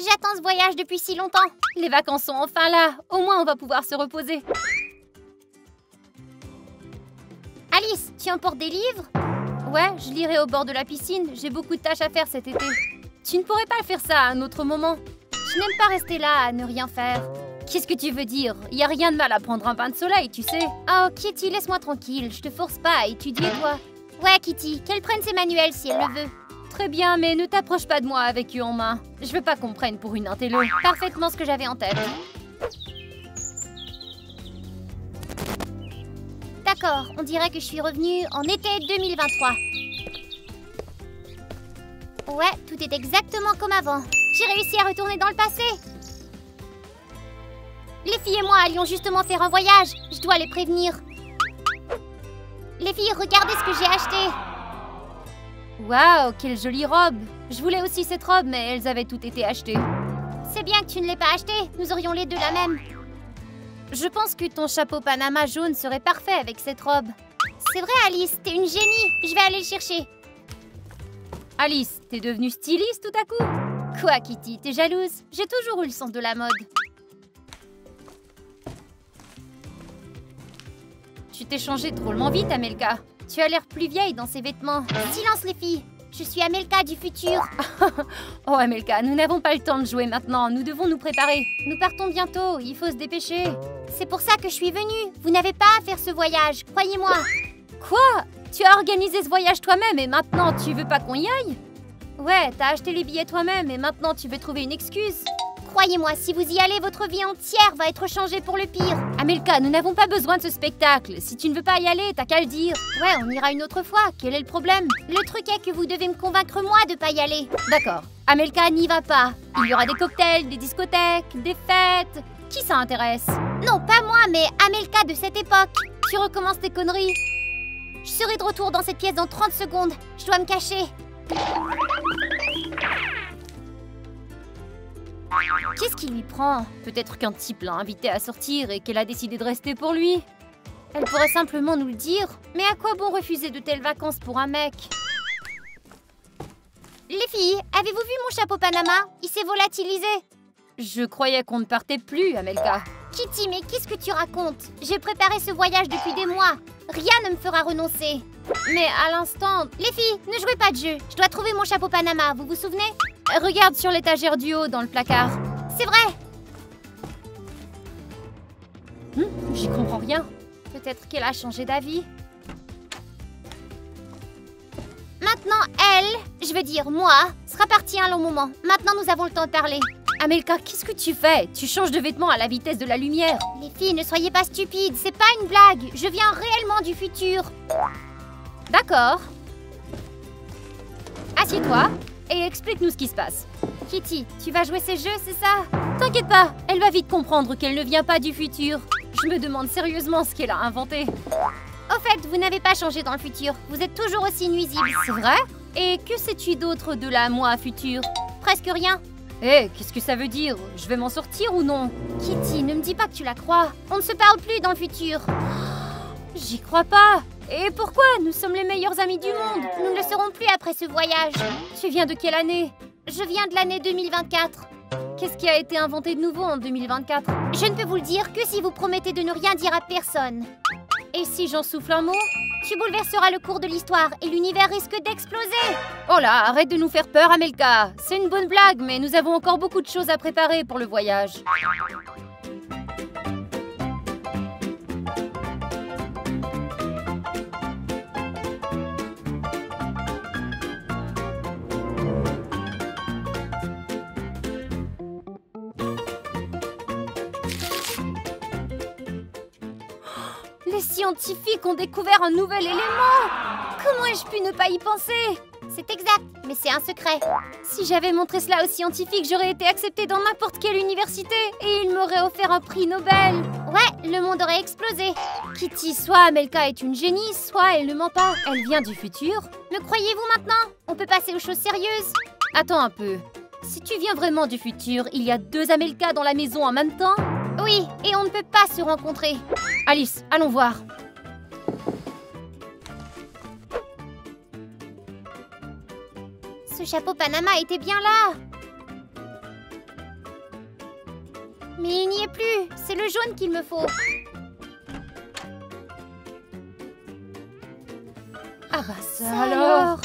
J'attends ce voyage depuis si longtemps. Les vacances sont enfin là. Au moins, on va pouvoir se reposer. Alice, tu emportes des livres? Ouais, je lirai au bord de la piscine. J'ai beaucoup de tâches à faire cet été. Tu ne pourrais pas faire ça à un autre moment? Je n'aime pas rester là à ne rien faire. Qu'est-ce que tu veux dire? Y a rien de mal à prendre un bain de soleil, tu sais. Oh, Kitty, laisse-moi tranquille. Je te force pas à étudier, toi. Ouais, Kitty, qu'elle prenne ses manuels si elle le veut. Très bien, mais ne t'approche pas de moi avec eux en main. Je veux pas qu'on me prenne pour une intello. Parfaitement ce que j'avais en tête. D'accord, on dirait que je suis revenue en été 2023. Ouais, tout est exactement comme avant. J'ai réussi à retourner dans le passé. Les filles et moi allions justement faire un voyage. Je dois les prévenir. Les filles, regardez ce que j'ai acheté. Waouh, quelle jolie robe. Je voulais aussi cette robe, mais elles avaient toutes été achetées. C'est bien que tu ne l'aies pas achetée. Nous aurions les deux la même. Je pense que ton chapeau Panama jaune serait parfait avec cette robe. C'est vrai, Alice, t'es une génie. Je vais aller le chercher. Alice, t'es devenue styliste tout à coup? Quoi, Kitty, t'es jalouse? J'ai toujours eu le sens de la mode. Tu t'es changée drôlement vite, Amelka. Tu as l'air plus vieille dans ces vêtements. Silence, les filles. Je suis Amelka du futur. Oh, Amelka, nous n'avons pas le temps de jouer maintenant. Nous devons nous préparer. Nous partons bientôt. Il faut se dépêcher. C'est pour ça que je suis venue. Vous n'avez pas à faire ce voyage, croyez-moi. Quoi? Tu as organisé ce voyage toi-même et maintenant tu veux pas qu'on y aille? Ouais, t'as acheté les billets toi-même et maintenant tu veux trouver une excuse. Croyez-moi, si vous y allez, votre vie entière va être changée pour le pire. Amelka, nous n'avons pas besoin de ce spectacle. Si tu ne veux pas y aller, t'as qu'à le dire. Ouais, on ira une autre fois. Quel est le problème? Le truc est que vous devez me convaincre moi de pas y aller. D'accord. Amelka n'y va pas. Il y aura des cocktails, des discothèques, des fêtes. Qui ça intéresse? Non, pas moi, mais Amelka de cette époque. Tu recommences tes conneries. Je serai de retour dans cette pièce dans 30 secondes. Je dois me cacher. Qu'est-ce qui lui prend? Peut-être qu'un type l'a invitée à sortir et qu'elle a décidé de rester pour lui. Elle pourrait simplement nous le dire. Mais à quoi bon refuser de telles vacances pour un mec? Les filles, avez-vous vu mon chapeau Panama? Il s'est volatilisé. Je croyais qu'on ne partait plus, Amelka. Kitty, mais qu'est-ce que tu racontes? J'ai préparé ce voyage depuis des mois. Rien ne me fera renoncer. Mais à l'instant... Les filles, ne jouez pas de jeu. Je dois trouver mon chapeau Panama, vous vous souvenez? Regarde sur l'étagère du haut, dans le placard. C'est vrai. J'y comprends rien. Peut-être qu'elle a changé d'avis. Maintenant, elle, je veux dire moi, sera partie un long moment. Maintenant, nous avons le temps de parler. Amelka, qu'est-ce que tu fais? Tu changes de vêtements à la vitesse de la lumière. Les filles, ne soyez pas stupides, c'est pas une blague. Je viens réellement du futur. D'accord. Assieds-toi et explique-nous ce qui se passe. Kitty, tu vas jouer ces jeux, c'est ça? T'inquiète pas, elle va vite comprendre qu'elle ne vient pas du futur. Je me demande sérieusement ce qu'elle a inventé. Au fait, vous n'avez pas changé dans le futur. Vous êtes toujours aussi nuisible. C'est vrai? Et que sais-tu d'autre de la moi future? Presque rien. Hé, qu'est-ce que ça veut dire? Je vais m'en sortir ou non? Kitty, ne me dis pas que tu la crois. On ne se parle plus dans le futur. J'y crois pas. Et pourquoi? Nous sommes les meilleurs amis du monde. Nous ne le serons plus après ce voyage. Tu viens de quelle année? Je viens de l'année 2024. Qu'est-ce qui a été inventé de nouveau en 2024? Je ne peux vous le dire que si vous promettez de ne rien dire à personne. Et si j'en souffle un mot? Tu bouleverseras le cours de l'histoire et l'univers risque d'exploser. Oh là, arrête de nous faire peur, Amelka. C'est une bonne blague, mais nous avons encore beaucoup de choses à préparer pour le voyage. Les scientifiques ont découvert un nouvel élément! Comment ai-je pu ne pas y penser? C'est exact, mais c'est un secret. Si j'avais montré cela aux scientifiques, j'aurais été acceptée dans n'importe quelle université et ils m'auraient offert un prix Nobel. Ouais, le monde aurait explosé. Kitty, soit Amelka est une génie, soit elle ne ment pas. Elle vient du futur. Me croyez-vous maintenant? On peut passer aux choses sérieuses. Attends un peu. Si tu viens vraiment du futur, il y a 2 Amelka dans la maison en même temps? Oui, et on ne peut pas se rencontrer. Alice, allons voir. Ce chapeau Panama était bien là. Mais il n'y est plus. C'est le jaune qu'il me faut. Ah bah ça alors.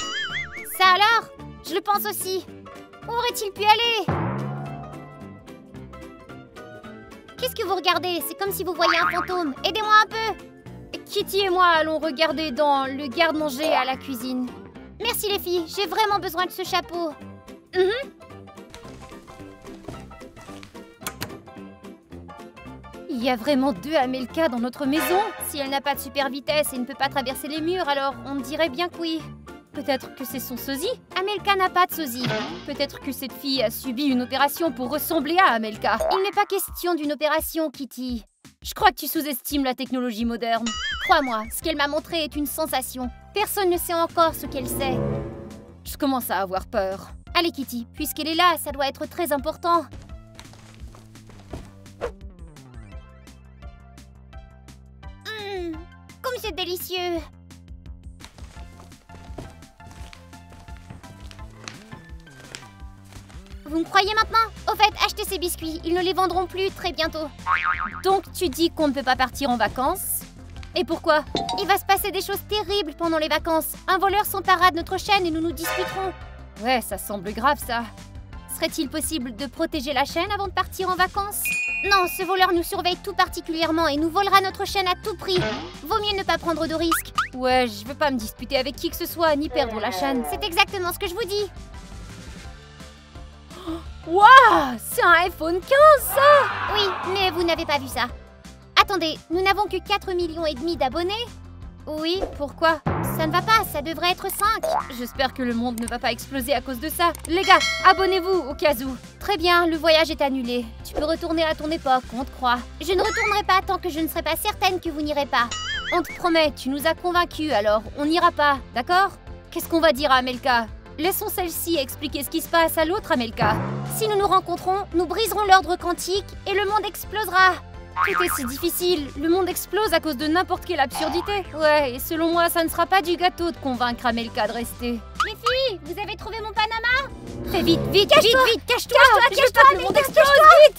Ça alors? Je le pense aussi. Où aurait-il pu aller? Qu'est-ce que vous regardez? C'est comme si vous voyiez un fantôme. Aidez-moi un peu. Kitty et moi allons regarder dans le garde-manger à la cuisine. Merci les filles, j'ai vraiment besoin de ce chapeau. Il y a vraiment 2 Amelka dans notre maison? Si elle n'a pas de super vitesse et ne peut pas traverser les murs, alors on dirait bien que oui. Peut-être que c'est son sosie? Amelka n'a pas de sosie. Peut-être que cette fille a subi une opération pour ressembler à Amelka. Il n'est pas question d'une opération, Kitty. Je crois que tu sous-estimes la technologie moderne. Crois-moi, ce qu'elle m'a montré est une sensation. Personne ne sait encore ce qu'elle sait. Je commence à avoir peur. Allez Kitty, puisqu'elle est là, ça doit être très important. Comme c'est délicieux. Vous me croyez maintenant? Au fait, achetez ces biscuits, ils ne les vendront plus très bientôt. Donc tu dis qu'on ne peut pas partir en vacances? Et pourquoi? Il va se passer des choses terribles pendant les vacances. Un voleur s'emparera de notre chaîne et nous nous disputerons. Ouais, ça semble grave ça. Serait-il possible de protéger la chaîne avant de partir en vacances? Non, ce voleur nous surveille tout particulièrement et nous volera notre chaîne à tout prix. Vaut mieux ne pas prendre de risques. Ouais, je veux pas me disputer avec qui que ce soit, ni perdre la chaîne. C'est exactement ce que je vous dis. Waouh! C'est un iPhone 15 ça! Oui, mais vous n'avez pas vu ça. Attendez, nous n'avons que 4,5 millions d'abonnés? Oui, pourquoi? Ça ne va pas, ça devrait être 5. J'espère que le monde ne va pas exploser à cause de ça. Les gars, abonnez-vous au cas où. Très bien, le voyage est annulé. Tu peux retourner à ton époque, on te croit. Je ne retournerai pas tant que je ne serai pas certaine que vous n'irez pas. On te promet, tu nous as convaincus, alors on n'ira pas, d'accord? Qu'est-ce qu'on va dire à Amelka? Laissons celle-ci expliquer ce qui se passe à l'autre Amelka. Si nous nous rencontrons, nous briserons l'ordre quantique et le monde explosera. Tout est si difficile, le monde explose à cause de n'importe quelle absurdité. Ouais, et selon moi, ça ne sera pas du gâteau de convaincre Amelka de rester. Les filles, vous avez trouvé mon Panama? Fais vite, vite, cache-toi, vite, cache-toi! Cache-toi, Je veux pas que le monde explose, vite!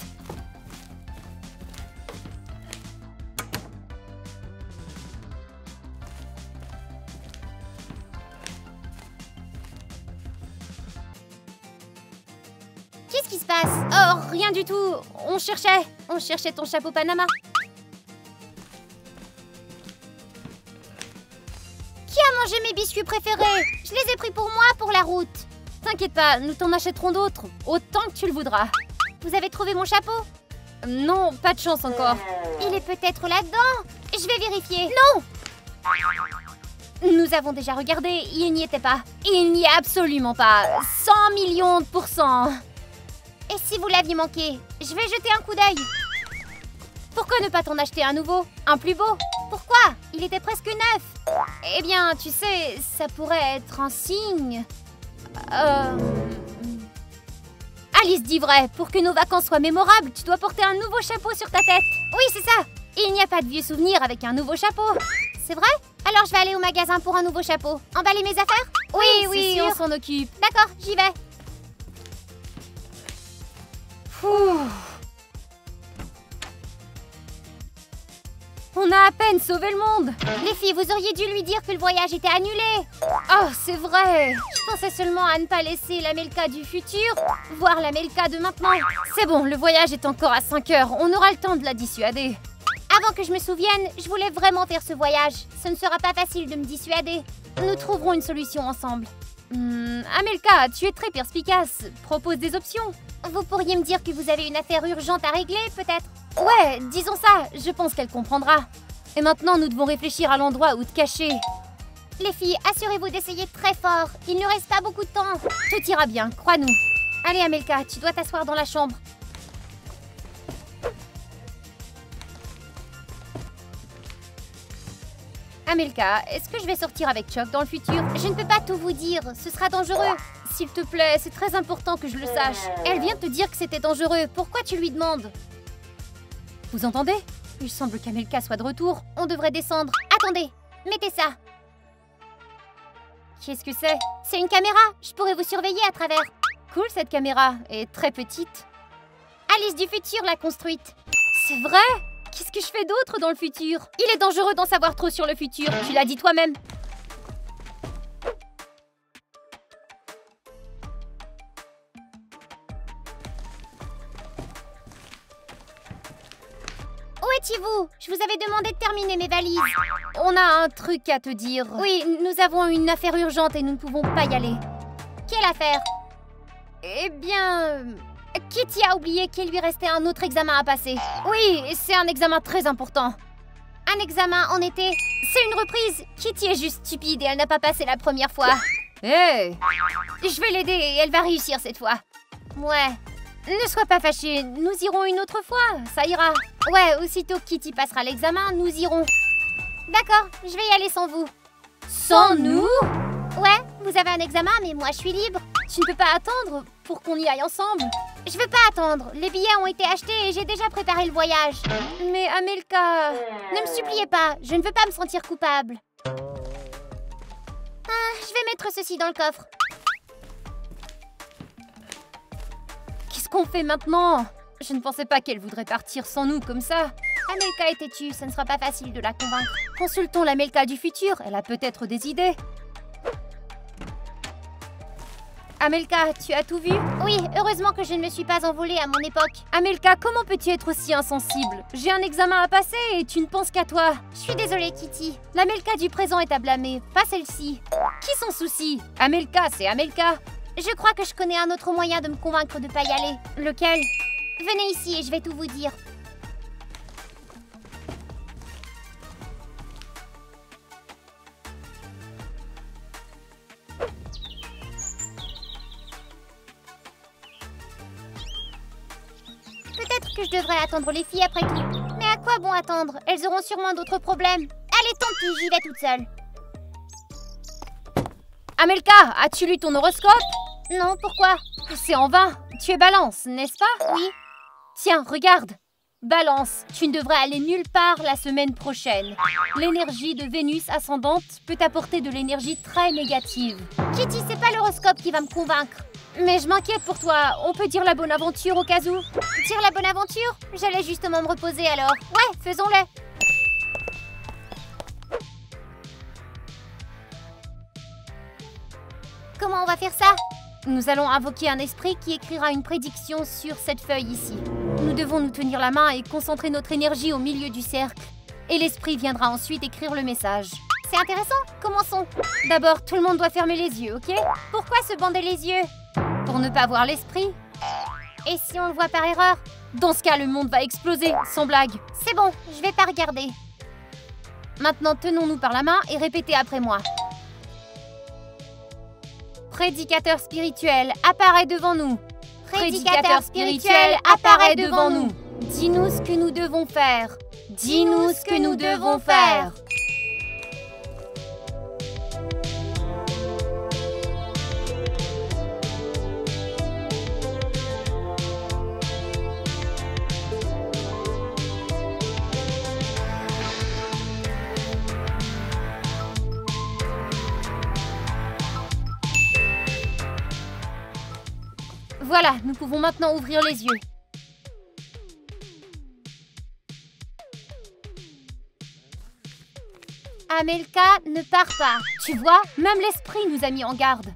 Qu'est-ce qui se passe? Oh, rien du tout. On cherchait ton chapeau Panama. Qui a mangé mes biscuits préférés? Je les ai pris pour moi pour la route. T'inquiète pas, nous t'en achèterons d'autres, autant que tu le voudras. Vous avez trouvé mon chapeau? Non, pas de chance encore. Il est peut-être là-dedans. Je vais vérifier. Non! Nous avons déjà regardé, il n'y était pas. Il n'y est absolument pas. 100 millions de %. Et si vous l'aviez manqué? Je vais jeter un coup d'œil. Pourquoi ne pas t'en acheter un nouveau? Un plus beau? Pourquoi? Il était presque neuf. Eh bien, tu sais, ça pourrait être un signe. Alice dit vrai, pour que nos vacances soient mémorables, tu dois porter un nouveau chapeau sur ta tête. Oui, c'est ça. Il n'y a pas de vieux souvenirs avec un nouveau chapeau. C'est vrai? Alors je vais aller au magasin pour un nouveau chapeau. Emballer mes affaires? Oui, on s'en occupe. D'accord, j'y vais. On a à peine sauvé le monde. Les filles, vous auriez dû lui dire que le voyage était annulé. Oh, c'est vrai. Je pensais seulement à ne pas laisser l'Amelka du futur voir l'Amelka de maintenant. C'est bon, le voyage est encore à 5 heures. On aura le temps de la dissuader. Avant que je me souvienne, je voulais vraiment faire ce voyage. Ce ne sera pas facile de me dissuader. Nous trouverons une solution ensemble. Amelka, tu es très perspicace. Propose des options. Vous pourriez me dire que vous avez une affaire urgente à régler, peut-être? Ouais, disons ça. Je pense qu'elle comprendra. Et maintenant, nous devons réfléchir à l'endroit où te cacher. Les filles, assurez-vous d'essayer très fort. Il ne reste pas beaucoup de temps. Tout ira bien, crois-nous. Allez, Amelka, tu dois t'asseoir dans la chambre. Amelka, est-ce que je vais sortir avec Chuck dans le futur? Je ne peux pas tout vous dire, ce sera dangereux. S'il te plaît, c'est très important que je le sache. Elle vient te dire que c'était dangereux, pourquoi tu lui demandes? Vous entendez? Il semble qu'Amelka soit de retour. On devrait descendre. Attendez, mettez ça. Qu'est-ce que c'est? C'est une caméra, je pourrais vous surveiller à travers. Cool cette caméra, et très petite. Alice du futur l'a construite. C'est vrai? Qu'est-ce que je fais d'autre dans le futur? Il est dangereux d'en savoir trop sur le futur, tu l'as dit toi-même. Où étiez-vous? Je vous avais demandé de terminer mes valises. On a un truc à te dire. Oui, nous avons une affaire urgente et nous ne pouvons pas y aller. Quelle affaire? Eh bien... Kitty a oublié qu'il lui restait un autre examen à passer. Oui, c'est un examen très important. Un examen en été? C'est une reprise. Kitty est juste stupide et elle n'a pas passé la première fois. Hé! Je vais l'aider et elle va réussir cette fois. Ouais. Ne sois pas fâchée, nous irons une autre fois, ça ira. Ouais, aussitôt que Kitty passera l'examen, nous irons. D'accord, je vais y aller sans vous. Sans nous? Ouais, vous avez un examen, mais moi je suis libre. Tu ne peux pas attendre pour qu'on y aille ensemble. Je veux pas attendre, les billets ont été achetés et j'ai déjà préparé le voyage. Mais Amelka... Ne me suppliez pas, je ne veux pas me sentir coupable. Je vais mettre ceci dans le coffre. Qu'est-ce qu'on fait maintenant? Je ne pensais pas qu'elle voudrait partir sans nous comme ça. Amelka est têtue, ce ne sera pas facile de la convaincre. Consultons l'Amelka du futur, elle a peut-être des idées. Amelka, tu as tout vu? Oui, heureusement que je ne me suis pas envolée à mon époque. Amelka, comment peux-tu être aussi insensible? J'ai un examen à passer et tu ne penses qu'à toi. Je suis désolée, Kitty. L'Amelka du présent est à blâmer, pas celle-ci. Qui s'en soucie? Amelka, c'est Amelka. Je crois que je connais un autre moyen de me convaincre de pas y aller. Lequel? Venez ici et je vais tout vous dire. Peut-être que je devrais attendre les filles après tout. Mais à quoi bon attendre? Elles auront sûrement d'autres problèmes. Allez, tant pis, j'y vais toute seule. Amelka, as-tu lu ton horoscope? Non, pourquoi? C'est en vain. Tu es Balance, n'est-ce pas? Oui. Tiens, regarde. Balance, tu ne devrais aller nulle part la semaine prochaine. L'énergie de Vénus ascendante peut apporter de l'énergie très négative. Kitty, c'est pas l'horoscope qui va me convaincre. Mais je m'inquiète pour toi. On peut dire la bonne aventure au cas où? Dire la bonne aventure? J'allais justement me reposer alors. Ouais, faisons-le. Comment on va faire ça? Nous allons invoquer un esprit qui écrira une prédiction sur cette feuille ici. Nous devons nous tenir la main et concentrer notre énergie au milieu du cercle. Et l'esprit viendra ensuite écrire le message. C'est intéressant. Commençons. D'abord, tout le monde doit fermer les yeux, ok? Pourquoi se bander les yeux? Pour ne pas voir l'esprit. Et si on le voit par erreur? Dans ce cas, le monde va exploser, sans blague. C'est bon, je vais pas regarder. Maintenant, tenons-nous par la main et répétez après moi. Prédicateur spirituel, apparaît devant nous. Prédicateur spirituel, apparaît devant nous. Dis-nous ce que nous devons faire. Dis-nous ce que nous devons faire. Voilà, nous pouvons maintenant ouvrir les yeux. Amelka, ne pars pas. Tu vois, même l'esprit nous a mis en garde.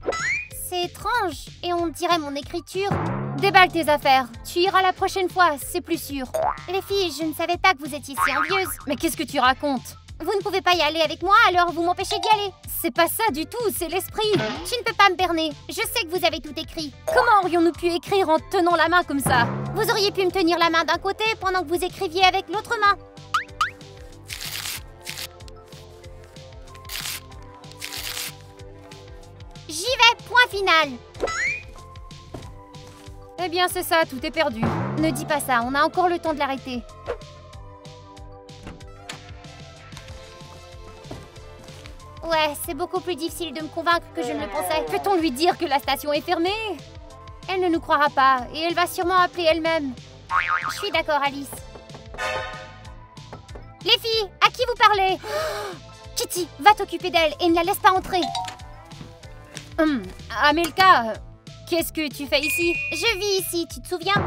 C'est étrange, et on dirait mon écriture. Déballe tes affaires, tu iras la prochaine fois, c'est plus sûr. Les filles, je ne savais pas que vous étiez si envieuses. Mais qu'est-ce que tu racontes? Vous ne pouvez pas y aller avec moi, alors vous m'empêchez d'y aller. C'est pas ça du tout, c'est l'esprit. Tu ne peux pas me berner, je sais que vous avez tout écrit. Comment aurions-nous pu écrire en tenant la main comme ça? Vous auriez pu me tenir la main d'un côté pendant que vous écriviez avec l'autre main. J'y vais, point final. Eh bien c'est ça, tout est perdu. Ne dis pas ça, on a encore le temps de l'arrêter. Ouais, c'est beaucoup plus difficile de me convaincre que je ne le pensais. Peut-on lui dire que la station est fermée? Elle ne nous croira pas et elle va sûrement appeler elle-même. Je suis d'accord, Alice. Les filles, à qui vous parlez? Kitty, va t'occuper d'elle et ne la laisse pas entrer. Amelka, qu'est-ce que tu fais ici? Je vis ici, tu te souviens?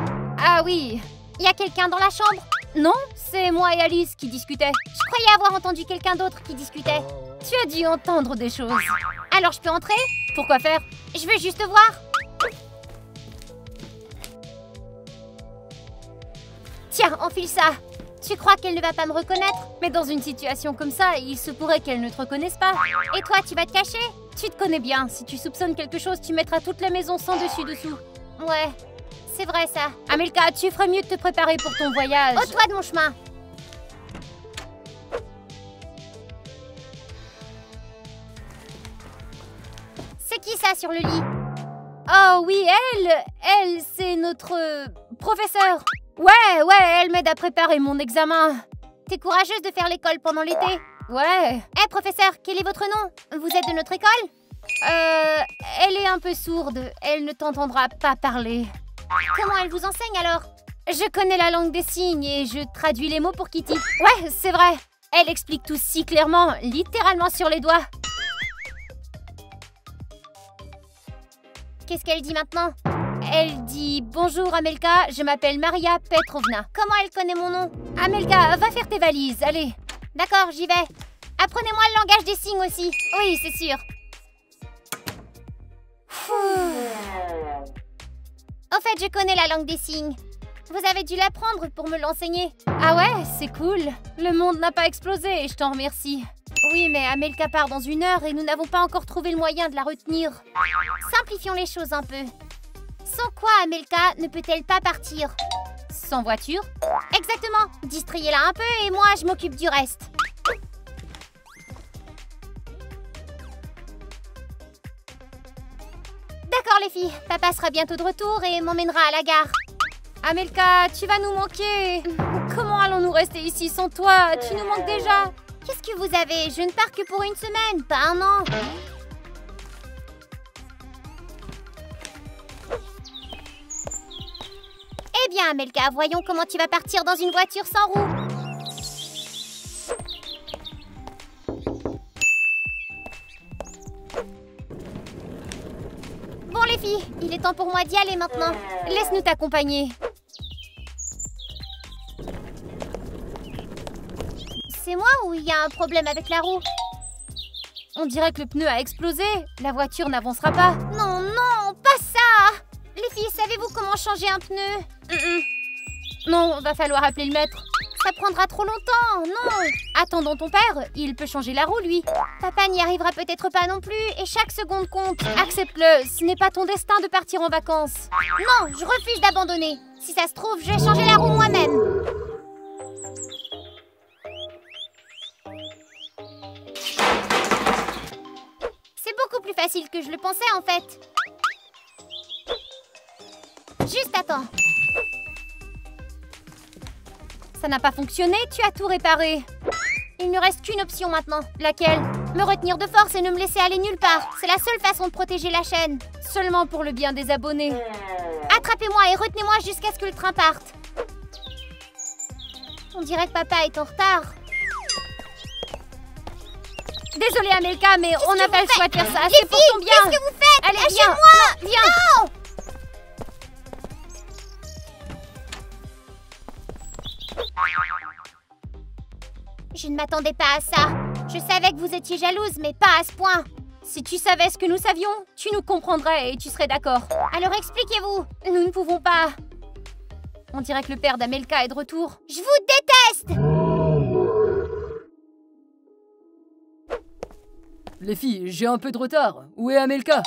Ah oui. Y a quelqu'un dans la chambre? Non, c'est moi et Alice qui discutaient. Je croyais avoir entendu quelqu'un d'autre qui discutait. Tu as dû entendre des choses. Alors je peux entrer? Pourquoi faire? Je veux juste voir. Tiens, enfile ça. Tu crois qu'elle ne va pas me reconnaître? Mais dans une situation comme ça, il se pourrait qu'elle ne te reconnaisse pas. Et toi, tu vas te cacher? Tu te connais bien. Si tu soupçonnes quelque chose, tu mettras toute la maison sans dessus-dessous. Ouais, c'est vrai ça. Amelka, tu ferais mieux de te préparer pour ton voyage. Ôte-toi de mon chemin. C'est qui ça sur le lit? Oh oui, elle, c'est notre professeure. Ouais, elle m'aide à préparer mon examen. T'es courageuse de faire l'école pendant l'été? Ouais. Hé, professeur, quel est votre nom? Vous êtes de notre école? Elle est un peu sourde. Elle ne t'entendra pas parler. Comment elle vous enseigne alors? Je connais la langue des signes et je traduis les mots pour Kitty. Ouais, c'est vrai. Elle explique tout si clairement, littéralement sur les doigts. Qu'est-ce qu'elle dit maintenant? Elle dit « Bonjour Amelka, je m'appelle Maria Petrovna. » Comment elle connaît mon nom? Amelka, va faire tes valises, allez. D'accord, j'y vais. Apprenez-moi le langage des signes aussi. Oui, c'est sûr. Au fait, je connais la langue des signes. Vous avez dû l'apprendre pour me l'enseigner. Ah ouais, c'est cool. Le monde n'a pas explosé et je t'en remercie. Oui, mais Amelka part dans 1 heure et nous n'avons pas encore trouvé le moyen de la retenir. Simplifions les choses un peu. Sans quoi Amelka ne peut-elle pas partir? Sans voiture? Exactement. Distrayez-la un peu et moi, je m'occupe du reste. D'accord les filles, papa sera bientôt de retour et m'emmènera à la gare. Amelka, tu vas nous manquer. Comment allons-nous rester ici sans toi? Tu nous manques déjà. Qu'est-ce que vous avez? Je ne pars que pour 1 semaine, pas 1 an. Eh bien, Amelka, voyons comment tu vas partir dans une voiture sans roues. Bon les filles, il est temps pour moi d'y aller maintenant. Laisse-nous t'accompagner. C'est moi ou il y a un problème avec la roue? On dirait que le pneu a explosé. La voiture n'avancera pas. Non, non, pas ça! Les filles, savez-vous comment changer un pneu? Non, va falloir appeler le maître. Ça prendra trop longtemps, non! Attendons ton père, il peut changer la roue, lui. Papa n'y arrivera peut-être pas non plus, et chaque seconde compte. Accepte-le, ce n'est pas ton destin de partir en vacances. Non, je refuse d'abandonner. Si ça se trouve, je vais changer la roue moi-même. C'est beaucoup plus facile que je le pensais, en fait. Juste attends. Ça n'a pas fonctionné, tu as tout réparé. Il ne reste qu'une option maintenant. Laquelle? Me retenir de force et ne me laisser aller nulle part. C'est la seule façon de protéger la chaîne. Seulement pour le bien des abonnés. Attrapez-moi et retenez-moi jusqu'à ce que le train parte. On dirait que papa est en retard. Désolée Amelka, mais on n'a pas le choix de faire ça. C'est pour ton bien. Qu'est-ce que vous faites? Allez, lâchez-moi! Viens. Non! Je ne m'attendais pas à ça. Je savais que vous étiez jalouse, mais pas à ce point. Si tu savais ce que nous savions, tu nous comprendrais et tu serais d'accord. Alors expliquez-vous. Nous ne pouvons pas. On dirait que le père d'Amelka est de retour. Je vous déteste! Les filles, j'ai un peu de retard. Où est Amelka?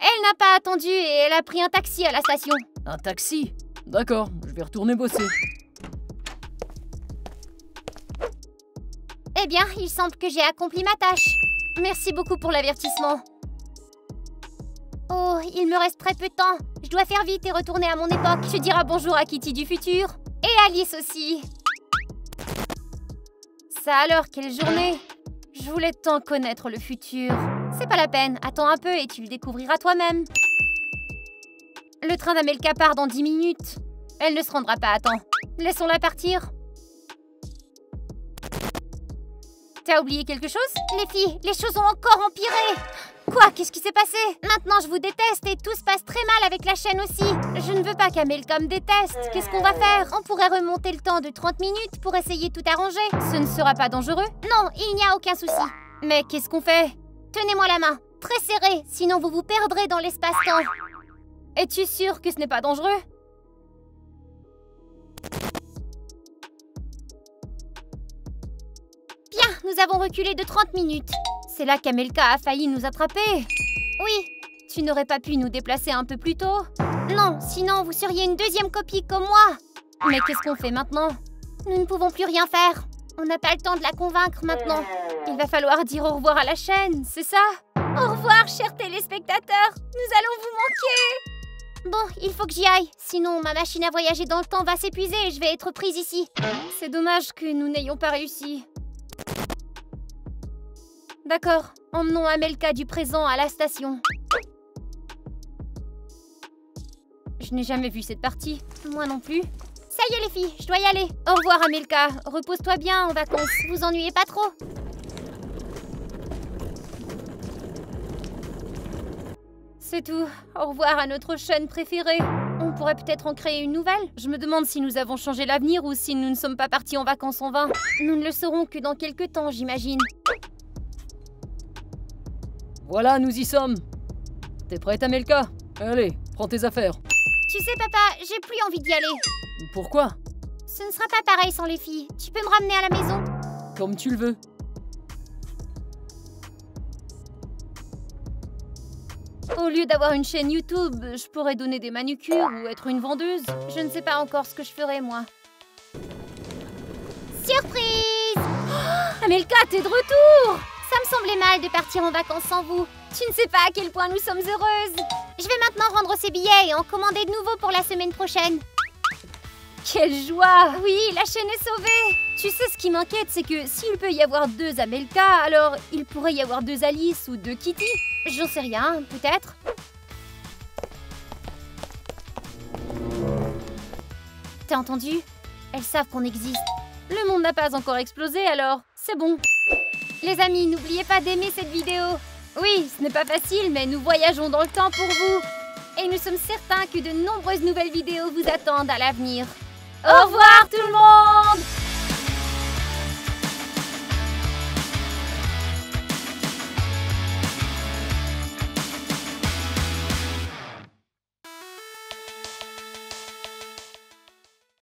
Elle n'a pas attendu et elle a pris un taxi à la station. Un taxi? D'accord, je vais retourner bosser. Eh bien, il semble que j'ai accompli ma tâche. Merci beaucoup pour l'avertissement. Oh, il me reste très peu de temps. Je dois faire vite et retourner à mon époque. Tu diras bonjour à Kitty du futur. Et Alice aussi. Ça alors, quelle journée! Je voulais tant connaître le futur. C'est pas la peine, attends un peu et tu le découvriras toi-même. Le train d'Amelka part dans 10 minutes. Elle ne se rendra pas à temps. Laissons-la partir. T'as oublié quelque chose? Les filles, les choses ont encore empiré. Quoi? Qu'est-ce qui s'est passé? Maintenant, je vous déteste et tout se passe très mal avec la chaîne aussi. Je ne veux pas qu'Amelka me déteste. Qu'est-ce qu'on va faire? On pourrait remonter le temps de 30 minutes pour essayer tout arranger. Ce ne sera pas dangereux? Non, il n'y a aucun souci. Mais qu'est-ce qu'on fait? Tenez-moi la main, très serré, sinon vous vous perdrez dans l'espace-temps. Es-tu sûr que ce n'est pas dangereux? Bien, nous avons reculé de 30 minutes. C'est là qu'Amelka a failli nous attraper. Oui. Tu n'aurais pas pu nous déplacer un peu plus tôt? Non, sinon vous seriez une deuxième copie comme moi. Mais qu'est-ce qu'on fait maintenant? Nous ne pouvons plus rien faire. On n'a pas le temps de la convaincre maintenant. Il va falloir dire au revoir à la chaîne, c'est ça? Au revoir, chers téléspectateurs. Nous allons vous manquer. Bon, il faut que j'y aille. Sinon, ma machine à voyager dans le temps va s'épuiser et je vais être prise ici. C'est dommage que nous n'ayons pas réussi. D'accord, emmenons Amelka du présent à la station. Je n'ai jamais vu cette partie. Moi non plus. Ça y est les filles, je dois y aller. Au revoir Amelka, repose-toi bien en vacances. Vous ennuyez pas trop? C'est tout. Au revoir à notre chaîne préférée. On pourrait peut-être en créer une nouvelle. Je me demande si nous avons changé l'avenir ou si nous ne sommes pas partis en vacances en vain. Nous ne le saurons que dans quelques temps, j'imagine. Voilà, nous y sommes. T'es prête, Amelka? Allez, prends tes affaires. Tu sais, papa, j'ai plus envie d'y aller. Pourquoi? Ce ne sera pas pareil sans les filles. Tu peux me ramener à la maison? Comme tu le veux. Au lieu d'avoir une chaîne YouTube, je pourrais donner des manucures ou être une vendeuse. Je ne sais pas encore ce que je ferai, moi. Surprise! Oh, Amelka, t'es de retour! Ça me semblait mal de partir en vacances sans vous. Tu ne sais pas à quel point nous sommes heureuses. Je vais maintenant rendre ces billets et en commander de nouveaux pour la semaine prochaine. Quelle joie! Oui, la chaîne est sauvée. Tu sais, ce qui m'inquiète, c'est que s'il peut y avoir 2 Amelka, alors il pourrait y avoir 2 Alice ou 2 Kitty. J'en sais rien, peut-être. T'as entendu? Elles savent qu'on existe. Le monde n'a pas encore explosé, alors c'est bon. Les amis, n'oubliez pas d'aimer cette vidéo. Oui, ce n'est pas facile, mais nous voyageons dans le temps pour vous. Et nous sommes certains que de nombreuses nouvelles vidéos vous attendent à l'avenir. Au revoir tout le monde!